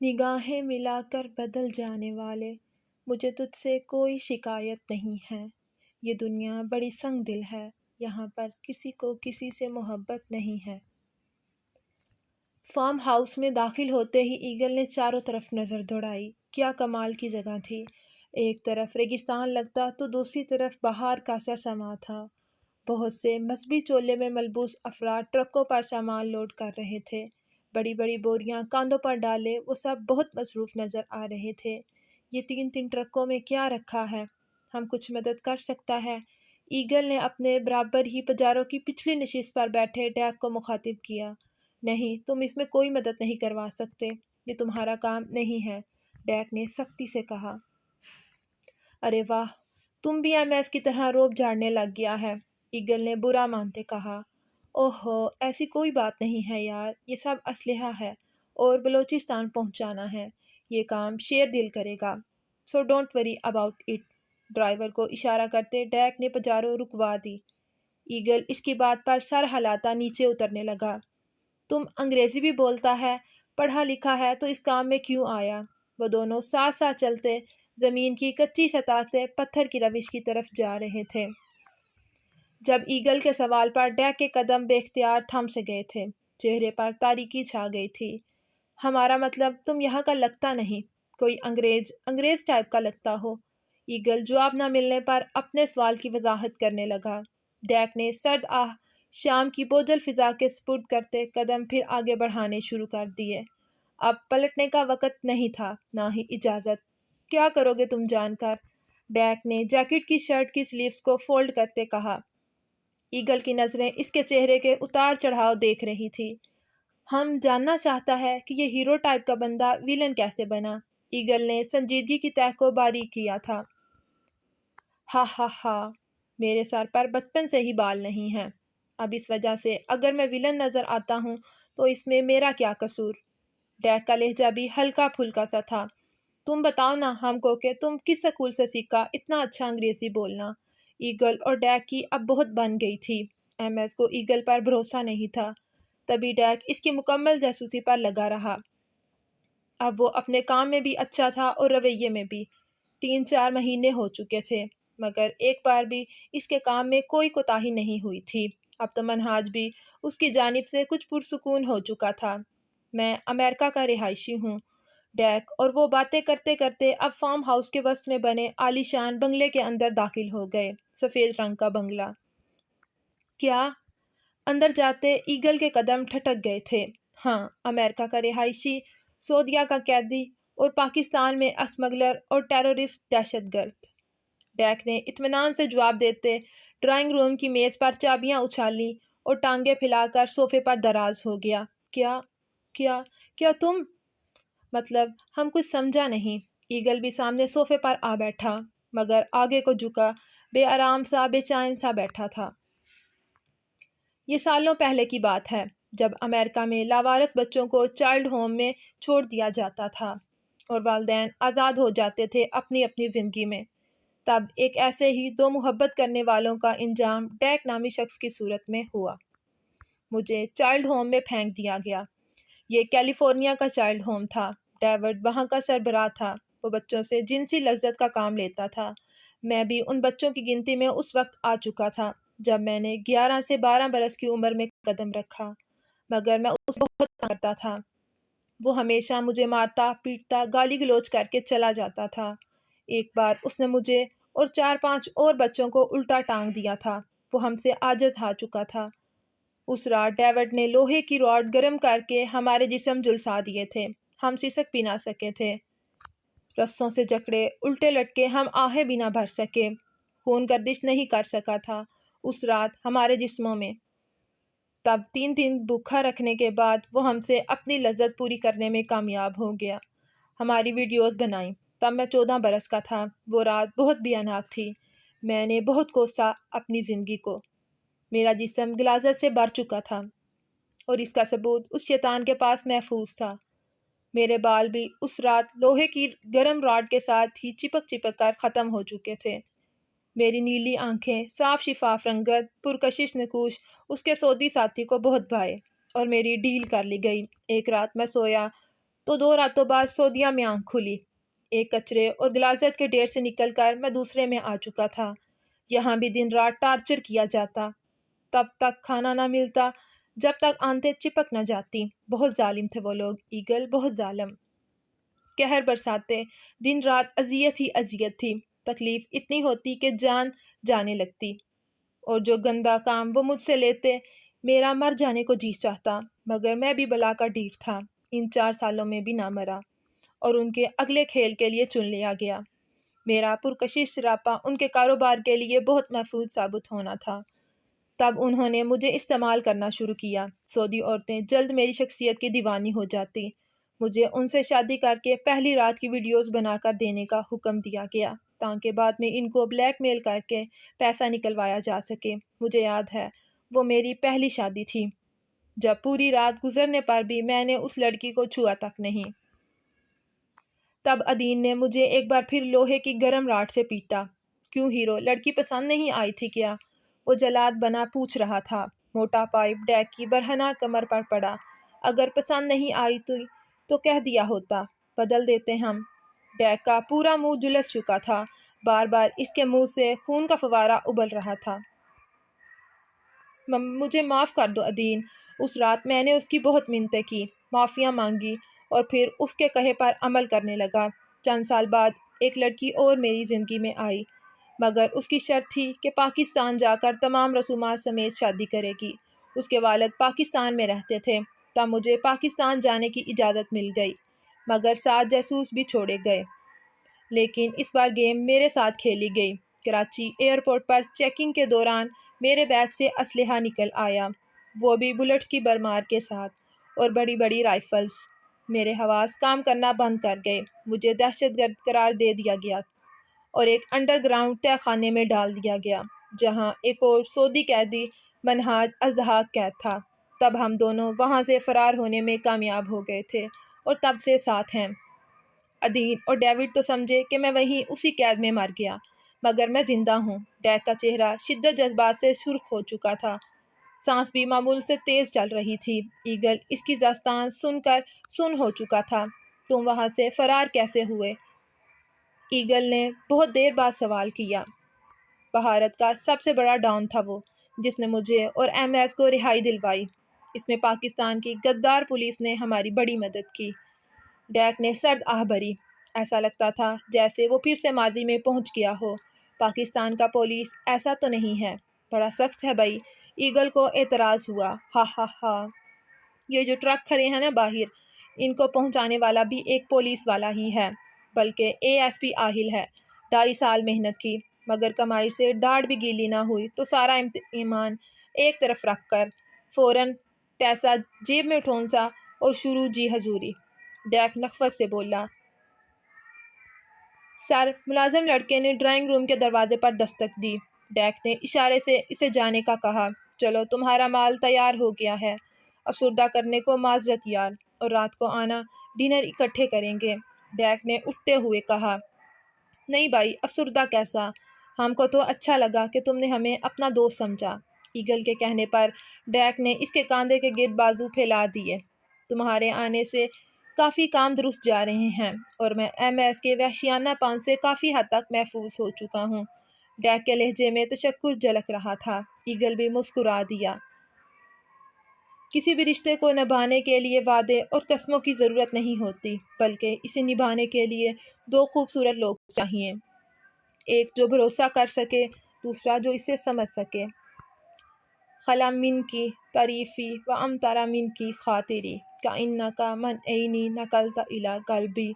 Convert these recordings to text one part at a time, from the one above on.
نگاہیں ملا کر بدل جانے والے، مجھے تجھ سے کوئی شکایت نہیں ہے۔ یہ دنیا بڑی سنگ دل ہے، یہاں پر کسی کو کسی سے محبت نہیں ہے۔ فارم ہاؤس میں داخل ہوتے ہی ایگل نے چاروں طرف نظر دوڑائی۔ کیا کمال کی جگہ تھی! ایک طرف ریگستان لگتا تو دوسری طرف بہار کا سا سما تھا۔ بہت سے مذہبی چولے میں ملبوس افراد ٹرکوں پر سامان لوڈ کر رہے تھے۔ بڑی بڑی بوریاں کاندھوں پر ڈالے وہ سب بہت مصروف نظر آ رہے تھے۔ یہ تین ٹرکوں میں کیا رکھا ہے؟ ہم کچھ مدد کر سکتا ہے؟ ایگل نے اپنے برابر ہی پجاروں کی پچھلی نشست پر بیٹھے ڈیک کو مخاطب کیا۔ نہیں، تم اس میں کوئی مدد نہیں کروا سکتے، یہ تمہارا کام نہیں ہے، ڈیک نے سختی سے کہا۔ ارے واہ، تم بھی ایم ایس کی طرح روب جھاڑنے لگ گیا ہے، ایگل نے برا مانتے کہا۔ اوہو، ایسی کوئی بات نہیں ہے یار، یہ سب اسلحہ ہے اور بلوچستان پہنچانا ہے، یہ کام شیر دل کرے گا، so don't worry about it. Driver کو اشارہ کرتے ڈیک نے پجارو رکوا دی۔ ایگل اس کی بات پر سر ہلاتا نیچے اترنے لگا۔ تم انگریزی بھی بولتا ہے، پڑھا لکھا ہے تو اس کام میں کیوں آیا؟ وہ دونوں ساتھ ساتھ چلتے زمین کی کچی سطح سے پتھر کی روش کی طرف جا رہے تھے۔ جب ایگل کے سوال پر ڈیک کے قدم بے اختیار تھم سے گئے تھے، چہرے پر تاریکی چھا گئی تھی۔ ہمارا مطلب تم یہاں کا لگتا نہیں، کوئی انگریز ٹائپ کا لگتا ہو۔ ایگل جواب نہ ملنے پر اپنے سوال کی وضاحت کرنے لگا۔ ڈیک نے سرد شام کی بوجھل فضا کے سپرد کرتے قدم پھر آگے بڑھانے شروع کر دیے۔ اب پلٹنے کا وقت نہیں تھا، نہ ہی اجازت۔ کیا کرو گے تم جان کر؟ ڈیک نے جیکٹ کی شرٹ کی سلیوز کو فولڈ کرتے کہا۔ ایگل کی نظریں اس کے چہرے کے اتار چڑھاؤ دیکھ رہی تھی۔ ہم جاننا چاہتا ہے کہ یہ ہیرو ٹائپ کا بندہ ویلن کیسے بنا؟ ایگل نے سنجیدگی کی تہ کو باریک کیا تھا۔ ہا ہا ہا، میرے سر پر بچپن سے ہی بال نہیں ہیں، اب اس وجہ سے اگر میں ویلن نظر آتا ہوں تو اس میں میرا کیا قصور؟ ڈیک کا لہجہ بھی ہلکا پھلکا سا تھا۔ تم بتاؤ نا ہم کو کہ تم کس سکول سے سیکھا اتنا اچھا انگریزی بولنا؟ ایگل اور ڈیک کی اب بہت بن گئی تھی۔ ایم ایس کو ایگل پر بھروسہ نہیں تھا، تبھی ڈیک اس کی مکمل جاسوسی پر لگا رہا۔ اب وہ اپنے کام میں بھی اچھا تھا اور رویے میں بھی۔ 3-4 مہینے ہو چکے تھے، مگر ایک بار بھی اس کے کام میں کوئی کوتاہی نہیں ہوئی تھی۔ اب تو منہاج بھی اس کی جانب سے کچھ پرسکون ہو چکا تھا۔ میں امریکہ کا رہائشی ہوں، ڈیک اور وہ باتیں کرتے کرتے اب فارم ہاؤس کے وسط میں بنے عالی شان بنگلے کے اندر داخل ہو گئے۔ سفید رنگ کا بنگلہ۔ کیا؟ اندر جاتے ایگل کے قدم ٹھٹک گئے تھے۔ ہاں، امریکہ کا رہائشی، سعودیہ کا قیدی اور پاکستان میں اسمگلر اور ٹیرورسٹ دہشت گرد۔ ڈیک نے اطمینان سے جواب دیتے ڈرائنگ روم کی میز پر چابیاں اچھالیں اور ٹانگیں پھیلا کر صوفے پر دراز ہو گیا۔ کیا تم؟ مطلب ہم کچھ سمجھا نہیں۔ ایگل بھی سامنے صوفے پر آ بیٹھا، مگر آگے کو جھکا بے آرام سا بے چین سا بیٹھا تھا۔ یہ سالوں پہلے کی بات ہے، جب امریکہ میں لاوارث بچوں کو چائلڈ ہوم میں چھوڑ دیا جاتا تھا اور والدین آزاد ہو جاتے تھے اپنی اپنی زندگی میں۔ تب ایک ایسے ہی 2 محبت کرنے والوں کا انجام ڈیک نامی شخص کی صورت میں ہوا۔ مجھے چائلڈ ہوم میں پھینک دیا گیا۔ یہ کیلیفورنیا کا چائلڈ ہوم تھا۔ ڈیوڈ وہاں کا سربراہ تھا۔ وہ بچوں سے جنسی لذت کا کام لیتا تھا۔ میں بھی ان بچوں کی گنتی میں اس وقت آ چکا تھا جب میں نے 11 سے 12 برس کی عمر میں قدم رکھا، مگر میں اس کو بہت تنگ کرتا تھا۔ وہ ہمیشہ مجھے مارتا پیٹتا گالی گلوچ کر کے چلا جاتا تھا۔ ایک بار اس نے مجھے اور 4-5 اور بچوں کو الٹا ٹانگ دیا تھا۔ وہ ہم سے عاجز ہار چکا تھا۔ اس رات ڈیوڈ نے لوہے کی راڈ گرم کر کے ہمارے جسم جھلسا دیے تھے، ہم سسک بھی نہ سکے تھے، رسوں سے جکڑے الٹے لٹکے ہم آہیں بھی نہ بھر سکے، خون گردش نہیں کر سکا تھا اس رات ہمارے جسموں میں۔ تب 3 دن بھوکا رکھنے کے بعد وہ ہم سے اپنی لذت پوری کرنے میں کامیاب ہو گیا۔ ہماری ویڈیوز بنائیں۔ تب میں 14 برس کا تھا۔ وہ رات بہت بھیانک تھی۔ میں نے بہت کوسا اپنی زندگی کو۔ میرا جسم غلاظت سے بھر چکا تھا اور اس کا ثبوت اس شیطان کے پاس محفوظ تھا۔ میرے بال بھی اس رات لوہے کی گرم راڈ کے ساتھ ہی چپک کر ختم ہو چکے تھے۔ میری نیلی آنکھیں، صاف شفاف رنگت، پرکشش نقوش اس کے سعودی ساتھی کو بہت بھائے اور میری ڈیل کر لی گئی۔ ایک رات میں سویا تو 2 راتوں بعد سعودیہ میں آنکھ کھلی۔ ایک کچرے اور غلاظت کے ڈھیر سے نکل کر میں دوسرے میں آ چکا تھا۔ یہاں بھی دن رات ٹارچر کیا جاتا، تب تک کھانا نہ ملتا جب تک آنتیں چپک نہ جاتی۔ بہت ظالم تھے وہ لوگ، ایگل، بہت ظالم۔ قہر برساتے، دن رات اذیت ہی اذیت تھی۔ تکلیف اتنی ہوتی کہ جان جانے لگتی، اور جو گندا کام وہ مجھ سے لیتے، میرا مر جانے کو جی چاہتا، مگر میں بھی بلا کا ڈھیر تھا، ان 4 سالوں میں بھی نہ مرا، اور ان کے اگلے کھیل کے لیے چن لیا گیا۔ میرا پرکشش سراپا ان کے کاروبار کے لیے بہت محفوظ ثابت ہونا تھا۔ تب انہوں نے مجھے استعمال کرنا شروع کیا۔ سعودی عورتیں جلد میری شخصیت کی دیوانی ہو جاتی۔ مجھے ان سے شادی کر کے پہلی رات کی ویڈیوز بنا کر دینے کا حکم دیا گیا، تاکہ بعد میں ان کو بلیک میل کر کے پیسہ نکلوایا جا سکے۔ مجھے یاد ہے، وہ میری پہلی شادی تھی، جب پوری رات گزرنے پر بھی میں نے اس لڑکی کو چھوا تک نہیں۔ تب ادین نے مجھے ایک بار پھر لوہے کی گرم راڈ سے پیٹا۔ کیوں ہیرو، لڑکی پسند نہیں آئی تھی کیا؟ وہ جلاد بنا پوچھ رہا تھا۔ موٹا پائپ ڈیک کی برہنہ کمر پر پڑا۔ اگر پسند نہیں آئی تو کہہ دیا ہوتا، بدل دیتے ہم۔ ڈیک کا پورا منہ جلس چکا تھا، بار بار اس کے منہ سے خون کا فوارہ ابل رہا تھا۔ مجھے معاف کر دو ادین، اس رات میں نے اس کی بہت منتیں کی، معافیاں مانگی، اور پھر اس کے کہے پر عمل کرنے لگا۔ چند سال بعد ایک لڑکی اور میری زندگی میں آئی، مگر اس کی شرط تھی کہ پاکستان جا کر تمام رسومات سمیت شادی کرے گی۔ اس کے والد پاکستان میں رہتے تھے، تب مجھے پاکستان جانے کی اجازت مل گئی، مگر 7 جاسوس بھی چھوڑے گئے۔ لیکن اس بار گیم میرے ساتھ کھیلی گئی۔ کراچی ایئرپورٹ پر چیکنگ کے دوران میرے بیگ سے اسلحہ نکل آیا، وہ بھی بلٹس کی بھرمار کے ساتھ، اور بڑی بڑی رائفلز۔ میرے حواس کام کرنا بند کر گئے۔ مجھے دہشت گرد قرار دے دیا گیا اور ایک انڈر گراؤنڈ تہہ خانے میں ڈال دیا گیا، جہاں ایک اور سعودی قیدی منہاج ازدحاق قید تھا۔ تب ہم دونوں وہاں سے فرار ہونے میں کامیاب ہو گئے تھے، اور تب سے ساتھ ہیں۔ ادین اور ڈیوڈ تو سمجھے کہ میں وہیں اسی قید میں مر گیا، مگر میں زندہ ہوں۔ ڈیک کا چہرہ شدت جذبات سے سرخ ہو چکا تھا، سانس بھی معمول سے تیز چل رہی تھی۔ ایگل اس کی داستان سن کر سن ہو چکا تھا۔ تم وہاں سے فرار کیسے ہوئے؟ ایگل نے بہت دیر بعد سوال کیا۔ بھارت کا سب سے بڑا ڈان تھا وہ، جس نے مجھے اور ایم ایس کو رہائی دلوائی۔ اس میں پاکستان کی غدار پولیس نے ہماری بڑی مدد کی۔ ڈیک نے سرد آہ بھری۔ ایسا لگتا تھا جیسے وہ پھر سے ماضی میں پہنچ گیا ہو۔ پاکستان کا پولیس ایسا تو نہیں ہے، بڑا سخت ہے بھائی۔ ایگل کو اعتراض ہوا۔ ہا ہا ہا، یہ جو ٹرک کھڑے ہیں نا باہر، ان کو پہنچانے والا بھی ایک پولیس والا ہی ہے، بلکہ اے ایس پی آہل ہے۔ 2.5 سال محنت کی، مگر کمائی سے داڑھ بھی گیلی نہ ہوئی، تو سارا ایمان ایک طرف رکھ کر فوراً پیسہ جیب میں ٹھونسا اور شروع جی حضوری۔ ڈیک نخوت سے بولا۔ سر، ملازم لڑکے نے ڈرائنگ روم کے دروازے پر دستک دی۔ ڈیک نے اشارے سے اسے جانے کا کہا۔ چلو، تمہارا مال تیار ہو گیا ہے۔ افسردہ کرنے کو معذرت یار، اور رات کو آنا، ڈنر اکٹھے کریں گے۔ ڈیک نے اٹھتے ہوئے کہا۔ نہیں بھائی، افسردہ کیسا؟ ہم کو تو اچھا لگا کہ تم نے ہمیں اپنا دوست سمجھا۔ ایگل کے کہنے پر ڈیک نے اس کے کاندھے کے گرد بازو پھیلا دیے۔ تمہارے آنے سے کافی کام درست جا رہے ہیں، اور میں ایم ایس کے وحشیانہ پان سے کافی حد تک محفوظ ہو چکا ہوں۔ ڈیک کے لہجے میں تشکر جھلک رہا تھا۔ ایگل بھی مسکرا دیا۔ کسی بھی رشتے کو نبھانے کے لیے وعدے اور قسموں کی ضرورت نہیں ہوتی، بلکہ اسے نبھانے کے لیے 2 خوبصورت لوگ چاہیے، ایک جو بھروسہ کر سکے، دوسرا جو اسے سمجھ سکے۔ خلم من کی تعریفی و امطر من کی خاطری کانک من عینی نقلت الی قلبی۔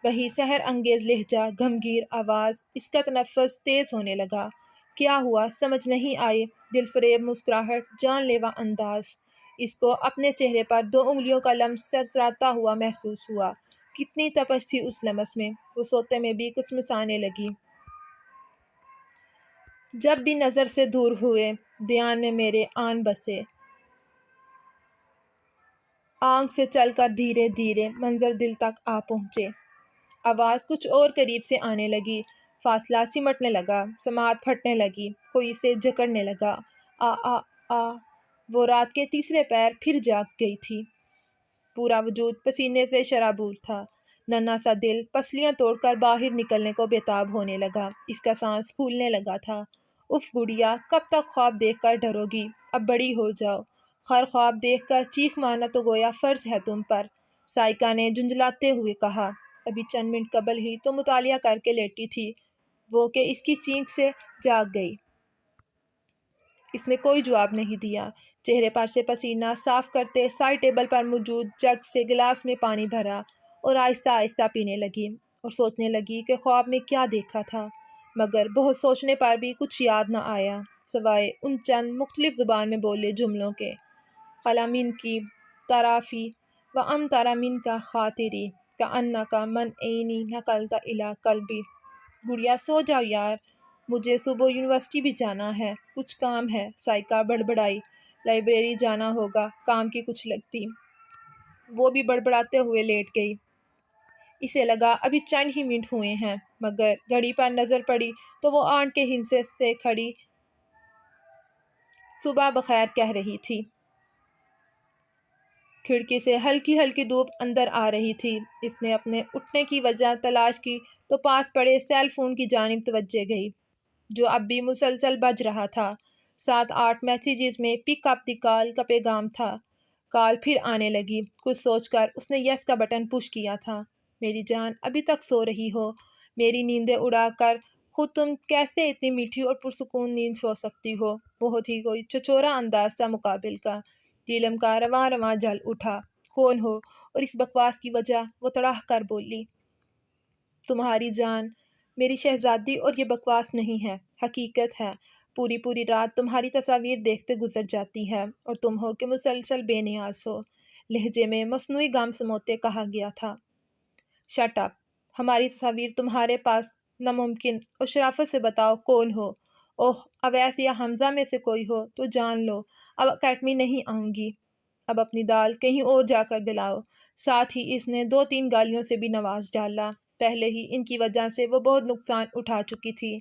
وہی سحر انگیز لہجہ، گمگیر آواز، اس کا تنفس تیز ہونے لگا۔ کیا ہوا سمجھ نہیں آئے؟ دل فریب مسکراہٹ، جان لیوا انداز۔ اس کو اپنے چہرے پر 2 انگلیوں کا لمس سرسراتا ہوا محسوس ہوا۔ کتنی تپش تھی اس لمس میں، وہ سوتے میں بھی کسمسانے لگی۔ جب بھی نظر سے دور ہوئے، دھیان میں میرے آن بسے۔ آنکھ سے چل کر دھیرے دھیرے منظر دل تک آ پہنچے۔ آواز کچھ اور قریب سے آنے لگی، فاصلہ سمٹنے لگا، سماعت پھٹنے لگی، کوئی اسے جکڑنے لگا۔ آ آ آ، وہ رات کے تیسرے پیر پھر جاگ گئی تھی۔ پورا وجود پسینے سے شرابور تھا۔ ننھا سا دل پسلیاں توڑ کر باہر نکلنے کو بےتاب ہونے لگا۔ اس کا سانس پھولنے لگا تھا۔ اف گڑیا، کب تک خواب دیکھ کر ڈرو گی؟ اب بڑی ہو جاؤ۔ خر خواب دیکھ کر چیخ مارنا تو گویا فرض ہے تم پر، سائیکا نے جھنجھلاتے ہوئے کہا۔ ابھی چند منٹ قبل ہی تو مطالعہ کر کے لیٹی تھی وہ کہ اس کی چینخ سے جاگ گئی۔ اس نے کوئی جواب نہیں دیا۔ چہرے پر سے پسینہ صاف کرتے سائڈ ٹیبل پر موجود جگ سے گلاس میں پانی بھرا اور آہستہ آہستہ پینے لگی اور سوچنے لگی کہ خواب میں کیا دیکھا تھا، مگر بہت سوچنے پر بھی کچھ یاد نہ آیا سوائے ان چند مختلف زبان میں بولے جملوں کے: قلمین کی طرافی و امطر من کا خاطری کأنک من عینی نقلت الی قلبی۔ گڑیا سو جاؤ یار، مجھے صبح یونیورسٹی بھی جانا ہے، کچھ کام ہے، سائیکا بڑبڑائی۔ لائبریری جانا ہوگا، کام کی کچھ لگتی۔ وہ بھی بڑبڑاتے ہوئے لیٹ گئی۔ اسے لگا ابھی چند ہی منٹ ہوئے ہیں، مگر گھڑی پر نظر پڑی تو وہ آنٹ کے ہندسے سے کھڑی صبح بخیر کہہ رہی تھی۔ کھڑکی سے ہلکی ہلکی دھوپ اندر آ رہی تھی۔ اس نے اپنے اٹھنے کی وجہ تلاش کی تو پاس پڑے سیل فون کی جانب توجہ گئی، جو اب بھی مسلسل بج رہا تھا۔ 7-8 میسیجز میں پک اپ دی کال کا پیغام تھا۔ کال پھر آنے لگی۔ کچھ سوچ کر اس نے یس کا بٹن پش کیا تھا۔ میری جان، ابھی تک سو رہی ہو؟ میری نیندیں اڑا کر خود تم کیسے اتنی میٹھی اور پرسکون نیند سو سکتی ہو؟ بہت ہی کوئی چچورا انداز تھا مقابل کا۔ نیلم کا رواں رواں جل اٹھا۔ کون ہو اور اس بکواس کی وجہ؟ وہ تڑاہ کر بولی۔ تمہاری جان، میری شہزادی، اور یہ بکواس نہیں ہے، حقیقت ہے۔ پوری پوری رات تمہاری تصاویر دیکھتے گزر جاتی ہے اور تم ہو کہ مسلسل بے نیاز ہو، لہجے میں مصنوعی غم سموتے کہا گیا تھا۔ شٹ اپ، ہماری تصاویر تمہارے پاس ناممکن، اور شرافت سے بتاؤ کون ہو؟ اوہ، اویس یا حمزہ میں سے کوئی ہو تو جان لو اب اکیڈمی نہیں آؤں گی۔ اب اپنی دال کہیں اور جا کر گلاؤ۔ ساتھ ہی اس نے 2-3 گالیوں سے بھی نواز ڈالا۔ پہلے ہی ان کی وجہ سے وہ بہت نقصان اٹھا چکی تھی۔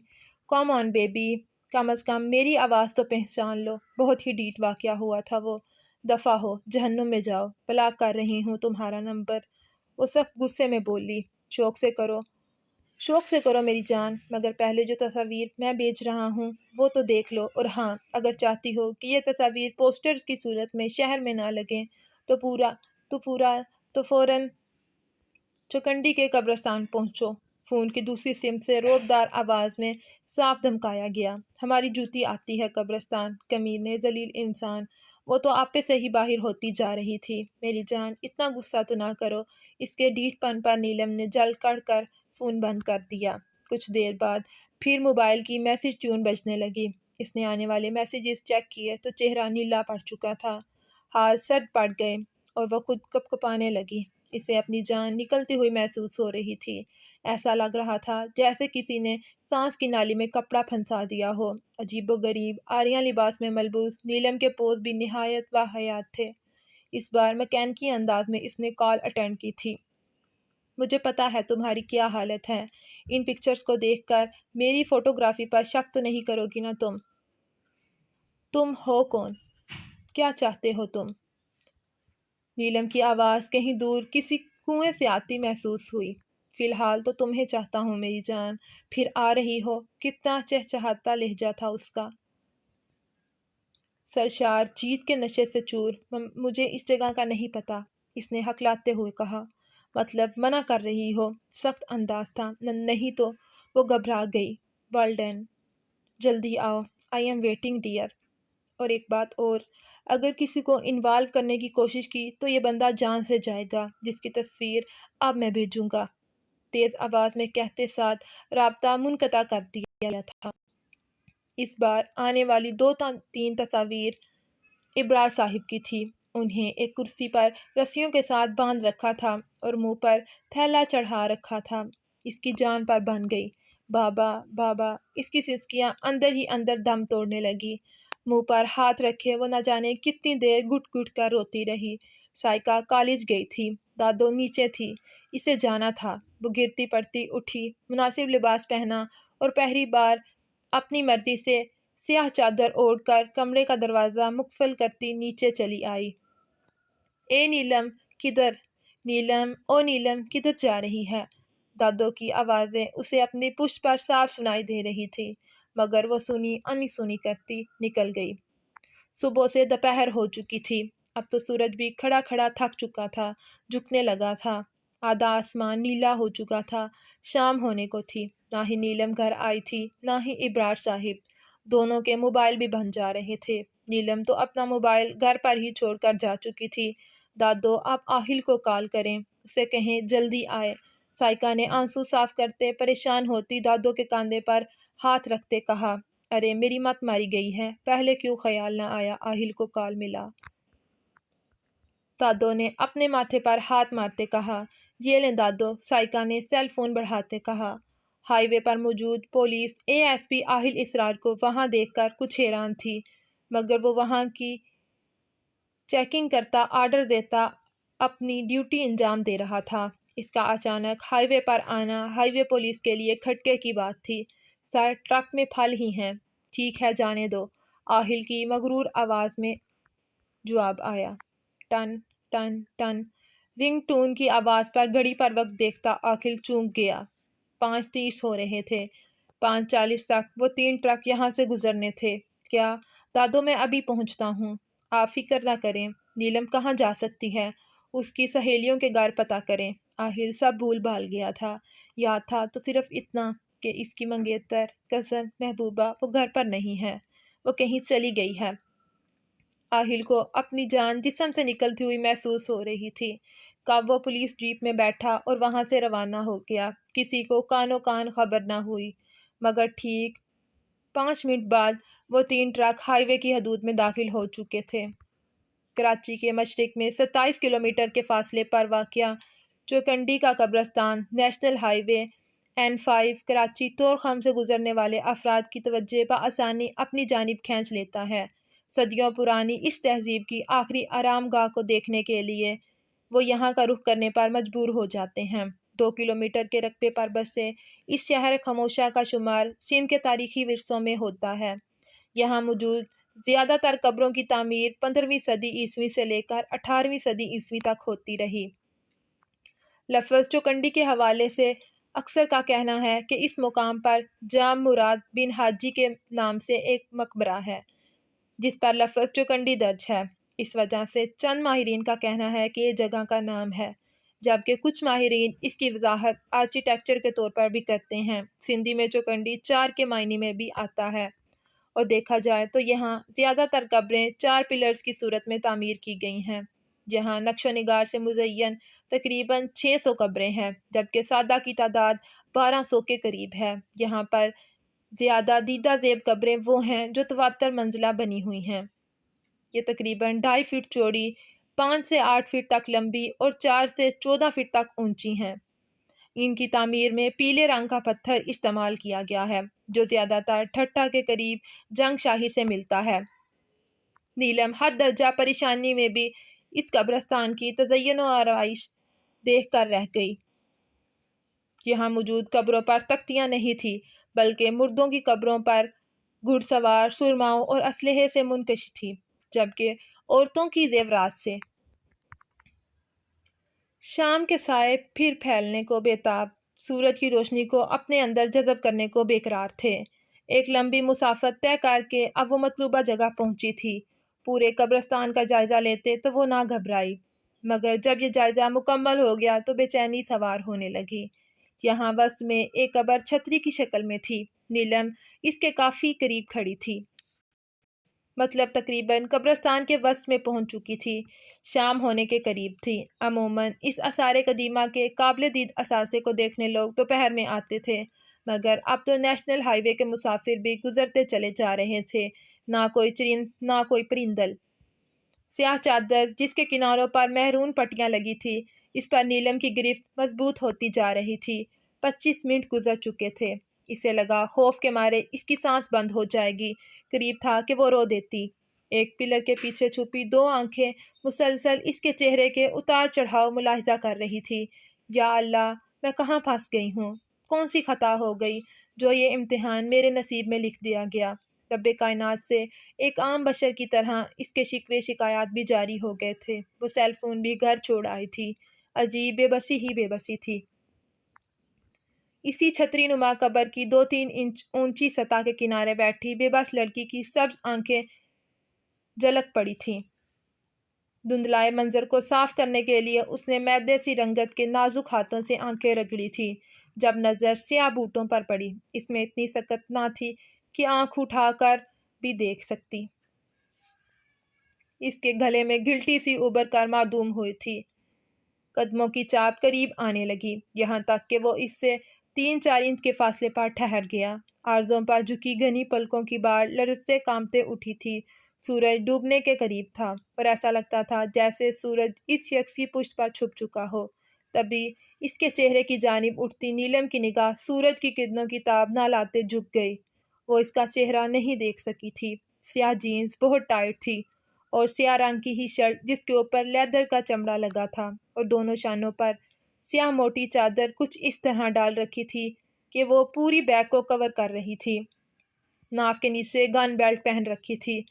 کم آن بیبی، کم از کم میری آواز تو پہچان لو۔ بہت ہی ڈیٹ واقعہ ہوا تھا وہ۔ دفع ہو، جہنم میں جاؤ، بلاک کر رہی ہوں تمہارا نمبر۔ وہ سخت غصے میں بولی۔ شوق سے کرو میری جان، مگر پہلے جو تصاویر میں بھیج رہا ہوں وہ تو دیکھ لو، اور ہاں، اگر چاہتی ہو کہ یہ تصاویر پوسٹرز کی صورت میں شہر میں نہ لگیں تو فوراً چوکنڈی کے قبرستان پہنچو۔ فون کی دوسری سم سے روبدار آواز میں صاف دھمکایا گیا۔ ہماری جوتی آتی ہے قبرستان، کمینے ذلیل انسان۔ وہ تو آپ سے ہی باہر ہوتی جا رہی تھی۔ میری جان، اتنا غصہ تو نہ کرو۔ اس کے ڈیٹ پن پر نیلم نے جل کڑ کر فون بند کر دیا۔ کچھ دیر بعد پھر موبائل کی میسج ٹیون بجنے لگی۔ اس نے آنے والے میسیجز چیک کیے تو چہرہ نیلا پڑ چکا تھا، ہاتھ سرد پڑ گئے اور وہ خود کپکپانے لگی۔ اسے اپنی جان نکلتی ہوئی محسوس ہو رہی تھی۔ ایسا لگ رہا تھا جیسے کسی نے سانس کی نالی میں کپڑا پھنسا دیا ہو۔ عجیب و غریب آریاں لباس میں ملبوس نیلم کے پوز بھی نہایت واہیات تھے۔ اس بار میکینکی انداز میں اس نے کال اٹینڈ کی تھی۔ مجھے پتا ہے تمہاری کیا حالت ہے۔ ان پکچرز کو دیکھ کر میری فوٹوگرافی پر شک تو نہیں کرو گی نا تم؟ تم ہو کون؟ کیا چاہتے ہو تم؟ نیلم کی آواز کہیں دور کسی کنویں سے آتی محسوس ہوئی۔ فی الحال تو تمہیں چاہتا ہوں میری جان۔ پھر آ رہی ہو؟ کتنا چہچہاتا لہجہ تھا اس کا۔ سرشار جیت کے نشے سے چور۔ مجھے اس جگہ کا نہیں پتا، اس نے ہکلاتے ہوئے کہا۔ مطلب منع کر رہی ہو؟ سخت انداز تھا۔ نہیں تو۔ وہ گھبرا گئی۔ ویل ڈن، جلدی آؤ، آئی ایم ویٹنگ ڈیئر۔ اور ایک بات اور، اگر کسی کو انوالو کرنے کی کوشش کی تو یہ بندہ جان سے جائے گا، جس کی تصویر اب میں بھیجوں گا۔ تیز آواز میں کہتے ساتھ رابطہ منقطع کر دیا گیا تھا۔ اس بار آنے والی 2-3 تصاویر ابرار صاحب کی تھی۔ انہیں ایک کرسی پر رسیوں کے ساتھ باندھ رکھا تھا اور منہ پر تھیلا چڑھا رکھا تھا۔ اس کی جان پر بن گئی۔ بابا بابا، اس کی سسکیاں اندر ہی اندر دم توڑنے لگی۔ منہ پر ہاتھ رکھے وہ نہ جانے کتنی دیر گھٹ گھٹ کر روتی رہی۔ سائیکا کالج گئی تھی، دادو نیچے تھی، اسے جانا تھا۔ وہ گرتی پڑتی اٹھی، مناسب لباس پہنا اور پہلی بار اپنی مرضی سے سیاہ چادر اوڑھ کر کمرے کا دروازہ مقفل کرتی نیچے چلی آئی۔ اے نیلم، کدھر؟ نیلم، او نیلم، کدھر جا رہی ہے؟ دادو کی آوازیں اسے اپنی پشت پر صاف سنائی دے رہی تھی، مگر وہ سنی انسنی کرتی نکل گئی۔ صبح سے دوپہر ہو چکی تھی، اب تو سورج بھی کھڑا کھڑا تھک چکا تھا، جھکنے لگا تھا، آدھا آسمان نیلا ہو چکا تھا، شام ہونے کو تھی۔ نہ ہی نیلم گھر آئی تھی، نہ ہی ابرار صاحب، دونوں کے موبائل بھی بن جا رہے تھے۔ نیلم تو اپنا موبائل گھر پر ہی چھوڑ کر جا چکی تھی۔ دادو آپ آہل کو کال کریں، اسے کہیں جلدی آئے۔ سائیکا نے آنسو صاف کرتے پریشان ہوتی دادو کے کاندھے پر ہاتھ رکھتے کہا، ارے میری مت ماری گئی ہے، پہلے کیوں خیال نہ آیا آہل کو کال ملا؟ دادو نے اپنے ماتھے پر ہاتھ مارتے کہا، یہ لیں دادو، سائیکا نے سیل فون بڑھاتے کہا۔ ہائی وے پر موجود پولیس اے ایس پی آہل اسرار کو وہاں دیکھ کر کچھ حیران تھی، مگر وہ وہاں کی چیکنگ کرتا، آرڈر دیتا، اپنی ڈیوٹی انجام دے رہا تھا۔ اس کا اچانک ہائی وے پر آنا ہائی وے پولیس کے لیے کھٹکے کی بات تھی۔ سر، ٹرک میں پھل ہی ہیں۔ ٹھیک ہے، جانے دو، آہل کی مغرور آواز میں جواب آیا۔ ٹن ٹن ٹن، رنگ ٹون کی آواز پر گھڑی پر وقت دیکھتا آہل چونک گیا۔ 5:30 ہو رہے تھے۔ 5:40 تک وہ 3 ٹرک یہاں سے گزرنے تھے۔ کیا؟ دادو میں ابھی پہنچتا ہوں، آپ فکر نہ کریں۔ نیلم کہاں جا سکتی ہے؟ اس کی سہیلیوں کے گھر پتہ کریں۔ آہل سب بھول بھال گیا تھا، یاد تھا تو صرف اتنا کہ اس کی منگیتر کزن محبوبہ وہ گھر پر نہیں ہے، وہ کہیں چلی گئی ہے۔ آہل کو اپنی جان جسم سے نکلتی ہوئی محسوس ہو رہی تھی۔ کب وہ پولیس جیپ میں بیٹھا اور وہاں سے روانہ ہو گیا، کسی کو کانوں کان خبر نہ ہوئی، مگر ٹھیک 5 منٹ بعد وہ 3 ٹرک ہائی وے کی حدود میں داخل ہو چکے تھے۔ کراچی کے مشرق میں 27 کلومیٹر کے فاصلے پر واقع چوکنڈی کا قبرستان نیشنل ہائی وے N5 کراچی طورخم سے گزرنے والے افراد کی توجہ بآسانی اپنی جانب کھینچ لیتا ہے۔ صدیوں پرانی اس تہذیب کی آخری آرام گاہ کو دیکھنے کے لیے وہ یہاں کا رخ کرنے پر مجبور ہو جاتے ہیں۔ 2 کلومیٹر کے رقبے پر بسے اس شہر خاموشہ کا شمار سندھ کے تاریخی ورثوں میں ہوتا ہے۔ یہاں موجود زیادہ تر قبروں کی تعمیر 15ویں صدی عیسوی سے لے کر 18ویں صدی عیسوی تک ہوتی رہی۔ لفظ چوکنڈی کے حوالے سے اکثر کا کہنا ہے کہ اس مقام پر جام مراد بن حاجی کے نام سے ایک مقبرہ ہے، جس پر لفظ چوکنڈی درج ہے۔ اس وجہ سے چند ماہرین کا کہنا ہے کہ یہ جگہ کا نام ہے، جبکہ کچھ ماہرین اس کی وضاحت آرکیٹیکچر کے طور پر بھی کرتے ہیں۔ سندھی میں چوکنڈی 4 کے معنی میں بھی آتا ہے، اور دیکھا جائے تو یہاں زیادہ تر قبریں 4 پلرز کی صورت میں تعمیر کی گئی ہیں۔ جہاں نقش و نگار سے مزین تقریباً 600 قبریں ہیں، جبکہ سادہ کی تعداد 1200 کے قریب ہے۔ یہاں پر زیادہ دیدہ زیب قبریں وہ ہیں جو تواتر منزلہ بنی ہوئی ہیں۔ یہ تقریباً 2.5 فٹ چوڑی، 5 سے 8 فٹ تک لمبی اور 4 سے 14 فٹ تک اونچی ہیں۔ ان کی تعمیر میں پیلے رنگ کا پتھر استعمال کیا گیا ہے، جو زیادہ تر ٹھٹھا کے قریب جنگ شاہی سے ملتا ہے۔ نیلم حد درجہ پریشانی میں بھی اس قبرستان کی تزئین و آرائش دیکھ کر رہ گئی۔ یہاں موجود قبروں پر تختیاں نہیں تھی، بلکہ مردوں کی قبروں پر گھڑ سوار سرماؤں اور اسلحے سے منقش تھی، جبکہ عورتوں کی زیورات سے۔ شام کے سائے پھر پھیلنے کو بےتاب، سورج کی روشنی کو اپنے اندر جذب کرنے کو بے قرار تھے۔ ایک لمبی مسافت طے کر کے اب وہ مطلوبہ جگہ پہنچی تھی۔ پورے قبرستان کا جائزہ لیتے تو وہ نہ گھبرائی، مگر جب یہ جائزہ مکمل ہو گیا تو بے چینی سوار ہونے لگی۔ یہاں وسط میں ایک قبر چھتری کی شکل میں تھی۔ نیلم اس کے کافی قریب کھڑی تھی، مطلب تقریباً قبرستان کے وسط میں پہنچ چکی تھی۔ شام ہونے کے قریب تھی۔ عموماً اس آثار قدیمہ کے قابل دید اثاثے کو دیکھنے لوگ دوپہر میں آتے تھے، مگر اب تو نیشنل ہائی وے کے مسافر بھی گزرتے چلے جا رہے تھے، نہ کوئی چرند نہ کوئی پرندل۔ سیاہ چادر جس کے کناروں پر مہرون پٹیاں لگی تھی، اس پر نیلم کی گرفت مضبوط ہوتی جا رہی تھی۔ 25 منٹ گزر چکے تھے۔ اسے لگا خوف کے مارے اس کی سانس بند ہو جائے گی، قریب تھا کہ وہ رو دیتی۔ ایک پلر کے پیچھے چھپی 2 آنکھیں مسلسل اس کے چہرے کے اتار چڑھاؤ ملاحظہ کر رہی تھی۔ یا اللہ، میں کہاں پھنس گئی ہوں؟ کون سی خطا ہو گئی جو یہ امتحان میرے نصیب میں لکھ دیا گیا؟ رب کائنات سے ایک عام بشر کی طرح اس کے شکوے شکایات بھی جاری ہو گئے تھے۔ وہ سیل فون بھی گھر چھوڑ آئی تھی۔ عجیب بے بسی ہی بے بسی تھی۔ اسی چھتری نما قبر کی 2-3 انچ اونچی سطح کے کنارے بیٹھی بے بس لڑکی کی سبز آنکھیں جھلک پڑی تھیں۔ دھندلائے منظر کو صاف کرنے کے لیے اس نے میدے سی رنگت کے نازک ہاتھوں سے آنکھیں رگڑی تھی۔ جب نظر سیاہ بوٹوں پر پڑی، اس میں اتنی سکت نہ تھی کہ آنکھ اٹھا کر بھی دیکھ سکتی۔ اس کے گلے میں گھلٹی سی ابھر کر معدوم ہوئی تھی۔ قدموں کی چاپ قریب آنے لگی، یہاں تک کہ وہ اس سے 3-4 انچ کے فاصلے پر ٹھہر گیا۔ عارضوں پر جھکی گھنی پلکوں کی باڑ لرزتے کانپتے اٹھی تھی۔ سورج ڈوبنے کے قریب تھا اور ایسا لگتا تھا جیسے سورج اس شخص کی پشت پر چھپ چکا ہو۔ تبھی اس کے چہرے کی جانب اٹھتی نیلم کی نگاہ سورج کی کرنوں کی تاب نہ لاتے جھک گئی۔ وہ اس کا چہرہ نہیں دیکھ سکی تھی۔ سیاہ جینز بہت ٹائٹ تھی اور سیاہ رنگ کی ہی شرٹ جس کے اوپر لیدر کا چمڑا لگا تھا، اور دونوں شانوں پر سیاہ موٹی چادر کچھ اس طرح ڈال رکھی تھی کہ وہ پوری بیک کو کور کر رہی تھی۔ ناف کے نیچے گن بیلٹ پہن رکھی تھی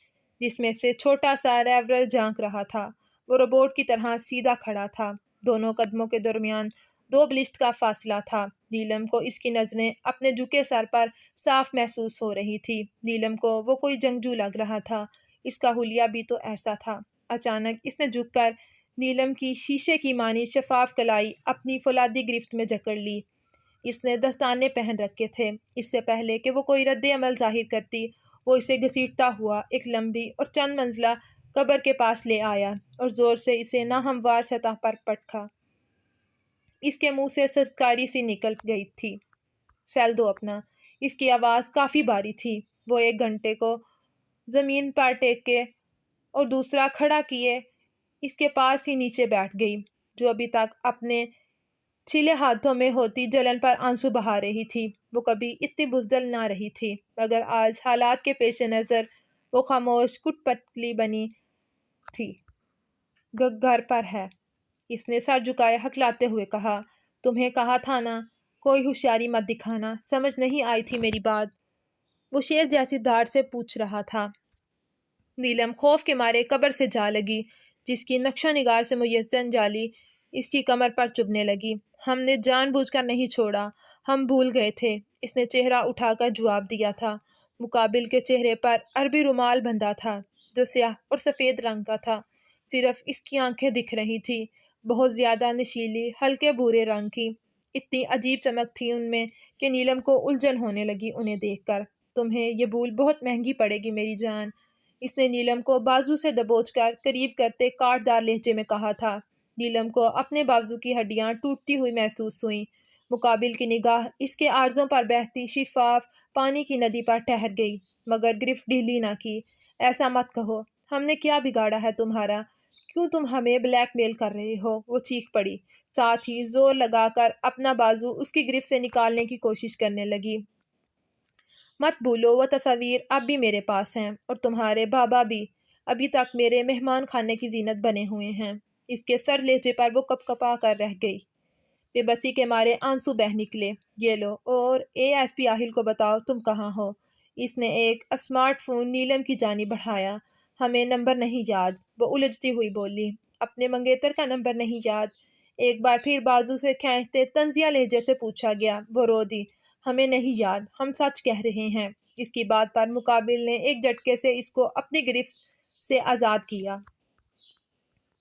جس میں سے چھوٹا سا ریوولور جھانک رہا تھا۔ وہ روبوٹ کی طرح سیدھا کھڑا تھا۔ دونوں قدموں کے درمیان 2 بلسٹ کا فاصلہ تھا۔ نیلم کو اس کی نظریں اپنے جھکے سر پر صاف محسوس ہو رہی تھی۔ نیلم کو وہ کوئی جنگجو لگ رہا تھا۔ اس کا حلیہ بھی تو ایسا تھا۔ اچانک اس نے جھک کر نیلم کی شیشے کی مانی شفاف کلائی اپنی فولادی گرفت میں جکڑ لی۔ اس نے دستانے پہن رکھے تھے۔ اس سے پہلے کہ وہ کوئی رد عمل ظاہر کرتی، وہ اسے گھسیٹتا ہوا ایک لمبی اور چند منزلہ قبر کے پاس لے آیا اور زور سے اسے ناہموار سطح پر پٹکا۔ اس کے منہ سے سسکاری سی نکل گئی تھی۔ سیل دو اپنا۔ اس کی آواز کافی بھاری تھی۔ وہ ایک گھنٹے کو زمین پر ٹیکے اور دوسرا کھڑا کیے اس کے پاس ہی نیچے بیٹھ گئی، جو ابھی تک اپنے چھلے ہاتھوں میں ہوتی جلن پر آنسو بہا رہی تھی۔ وہ کبھی اتنی بزدل نہ رہی تھی، مگر آج حالات کے پیش نظر وہ خاموش کٹ پتلی بنی تھی۔ گھر پر ہے، اس نے سر جھکائے ہکلاتے ہوئے کہا۔ تمہیں کہا تھا نا، کوئی ہوشیاری مت دکھانا، سمجھ نہیں آئی تھی میری بات؟ وہ شیر جیسی دھاڑ سے پوچھ رہا تھا۔ نیلم خوف کے مارے قبر سے جا لگی، جس کی نقش و نگار سے میسر جالی اس کی کمر پر چبھنے لگی۔ ہم نے جان بوجھ کر نہیں چھوڑا، ہم بھول گئے تھے، اس نے چہرہ اٹھا کر جواب دیا تھا۔ مقابل کے چہرے پر عربی رومال بندھا تھا جو سیاہ اور سفید رنگ کا تھا۔ صرف اس کی آنکھیں دکھ رہی تھی، بہت زیادہ نشیلی، ہلکے بھورے رنگ کی۔ اتنی عجیب چمک تھی ان میں کہ نیلم کو الجھن ہونے لگی انہیں دیکھ کر۔ تمہیں یہ بھول بہت مہنگی پڑے گی میری جان، اس نے نیلم کو بازو سے دبوچ کر قریب کرتے کاٹ دار لہجے میں کہا تھا۔ نیلم کو اپنے بازو کی ہڈیاں ٹوٹتی ہوئی محسوس ہوئیں۔ مقابل کی نگاہ اس کے عارضوں پر بہتی شفاف پانی کی ندی پر ٹھہر گئی، مگر گرفت ڈھیلی نہ کی۔ ایسا مت کہو، ہم نے کیا بگاڑا ہے تمہارا؟ کیوں تم ہمیں بلیک میل کر رہے ہو؟ وہ چیخ پڑی، ساتھ ہی زور لگا کر اپنا بازو اس کی گرفت سے نکالنے کی کوشش کرنے لگی۔ مت بھولو، وہ تصاویر اب بھی میرے پاس ہیں، اور تمہارے بابا بھی ابھی تک میرے مہمان خانے کی زینت بنے ہوئے ہیں۔ اس کے سر لہجے پر وہ کپ کپا کر رہ گئی۔ بے بسی کے مارے آنسو بہہ نکلے۔ یہ لو، اور ASP آہل کو بتاؤ تم کہاں ہو۔ اس نے ایک اسمارٹ فون نیلم کی جانب بڑھایا۔ ہمیں نمبر نہیں یاد، وہ الجھتی ہوئی بولی۔ اپنے منگیتر کا نمبر نہیں یاد؟ ایک بار پھر بازو سے کھینچتے طنزیہ لہجے سے پوچھا گیا۔ وہ رو دی۔ ہمیں نہیں یاد، ہم سچ کہہ رہے ہیں۔ اس کی بات پر مقابل نے ایک جھٹکے سے اس کو اپنی گرفت سے آزاد کیا۔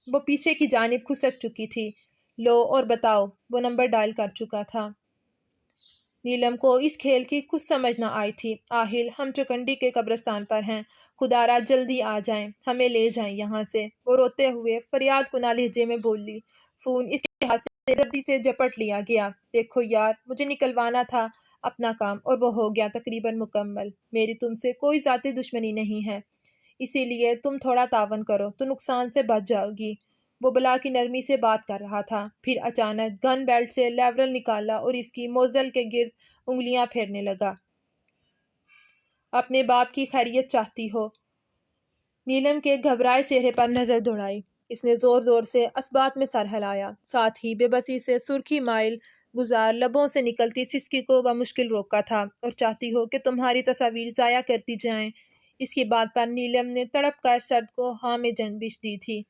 وہ پیچھے کی جانب کھسک چکی تھی۔ لو اور بتاؤ، وہ نمبر ڈائل کر چکا تھا۔ نیلم کو اس کھیل کی کچھ سمجھ نہ آئی تھی۔ آہل، ہم چوکنڈی کے قبرستان پر ہیں، خدا را جلدی آ جائیں، ہمیں لے جائیں یہاں سے، وہ روتے ہوئے فریاد کناں لہجے میں بولی۔ فون اس کے ہاتھ سے ردی سے جھپٹ لیا گیا۔ دیکھو یار، مجھے نکلوانا تھا اپنا کام، اور وہ ہو گیا تقریباً مکمل۔ میری تم سے کوئی ذاتی دشمنی نہیں ہے، اسی لیے تم تھوڑا تعاون کرو تو نقصان سے بچ جاؤ گی۔ وہ بلا کی نرمی سے بات کر رہا تھا، پھر اچانک گن بیلٹ سے لیورل نکالا اور اس کی موزل کے گرد انگلیاں پھیرنے لگا۔ اپنے باپ کی خیریت چاہتی ہو؟ نیلم کے گھبرائے چہرے پر نظر دوڑائی۔ اس نے زور زور سے اثبات میں سر ہلایا، ساتھ ہی بے بسی سے سرخی مائل گزار لبوں سے نکلتی سسکی کو بمشکل روکا تھا۔ اور چاہتی ہو کہ تمہاری تصاویر ضائع کرتی جائیں۔ اس کی بات پر نیلم نے تڑپ کر سرد کو ہاں میں جنبش دی تھی۔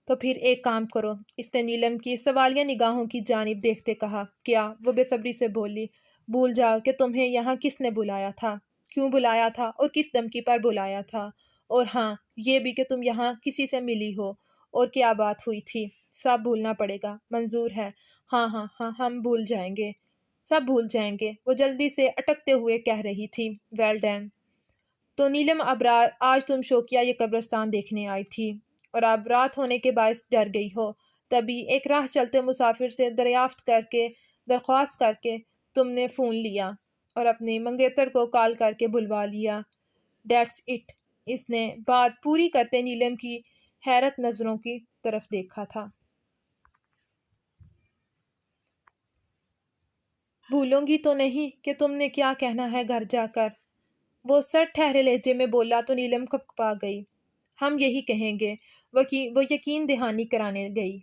تو پھر ایک کام کرو، اس نے نیلم کی سوالیہ نگاہوں کی جانب دیکھتے کہا۔ کیا؟ وہ بے صبری سے بولی۔ بھول جاؤ کہ تمہیں یہاں کس نے بلایا تھا، کیوں بلایا تھا اور کس دھمکی پر بلایا تھا، اور ہاں یہ بھی کہ تم یہاں کسی سے ملی ہو اور کیا بات ہوئی تھی۔ سب بھولنا پڑے گا، منظور ہے؟ ہاں ہاں ہاں، ہم بھول جائیں گے، سب بھول جائیں گے، وہ جلدی سے اٹکتے ہوئے کہہ رہی تھی۔ Well done. تو نیلم ابرار، آج تم شوقیہ یہ قبرستان دیکھنے آئی تھی اور اب رات ہونے کے باعث ڈر گئی ہو۔ تبھی ایک راہ چلتے مسافر سے درخواست کر کے تم نے فون لیا اور اپنے منگیتر کو کال کر کے بلوا لیا۔ That's it. اس نے بات پوری کرتے نیلم کی حیرت نظروں کی طرف دیکھا تھا۔ بھولوں گی تو نہیں کہ تم نے کیا کہنا ہے گھر جا کر؟ وہ سر ٹھہرے لہجے میں بولا تو نیلم کپکپا گئی۔ ہم یہی کہیں گے، وہ یقین دہانی کرانے گئی۔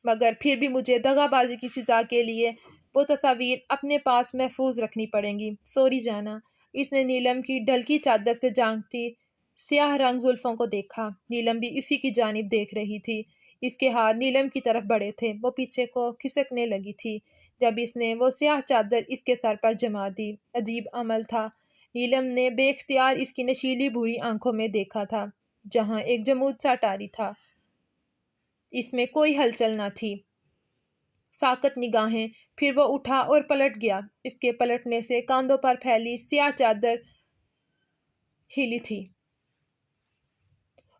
مگر پھر بھی مجھے دغا بازی کی سزا کے لیے وہ تصاویر اپنے پاس محفوظ رکھنی پڑیں گی۔ سوری جانا۔ اس نے نیلم کی ڈھلکی چادر سے جھانکتی سیاہ رنگ زلفوں کو دیکھا۔ نیلم بھی اسی کی جانب دیکھ رہی تھی۔ اس کے ہاتھ نیلم کی طرف بڑھے تھے، وہ پیچھے کو کھسکنے لگی تھی جب اس نے وہ سیاہ چادر اس کے سر پر جما دی۔ عجیب عمل تھا۔ نیلم نے بے اختیار اس کی نشیلی بھوری آنکھوں میں دیکھا تھا، جہاں ایک جمود سا اٹاری تھا۔ اس میں کوئی ہلچل نہ تھی، ساکت نگاہیں۔ پھر وہ اٹھا اور پلٹ گیا۔ اس کے پلٹنے سے کاندھوں پر پھیلی سیاہ چادر ہلی تھی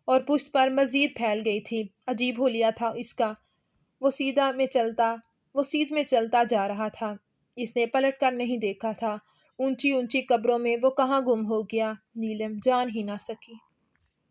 اور پشت پر مزید پھیل گئی تھی۔ عجیب حلیہ تھا اس کا۔ وہ سیدھ میں چلتا جا رہا تھا۔ اس نے پلٹ کر نہیں دیکھا تھا۔ اونچی اونچی قبروں میں وہ کہاں گم ہو گیا، نیلم جان ہی نہ سکی۔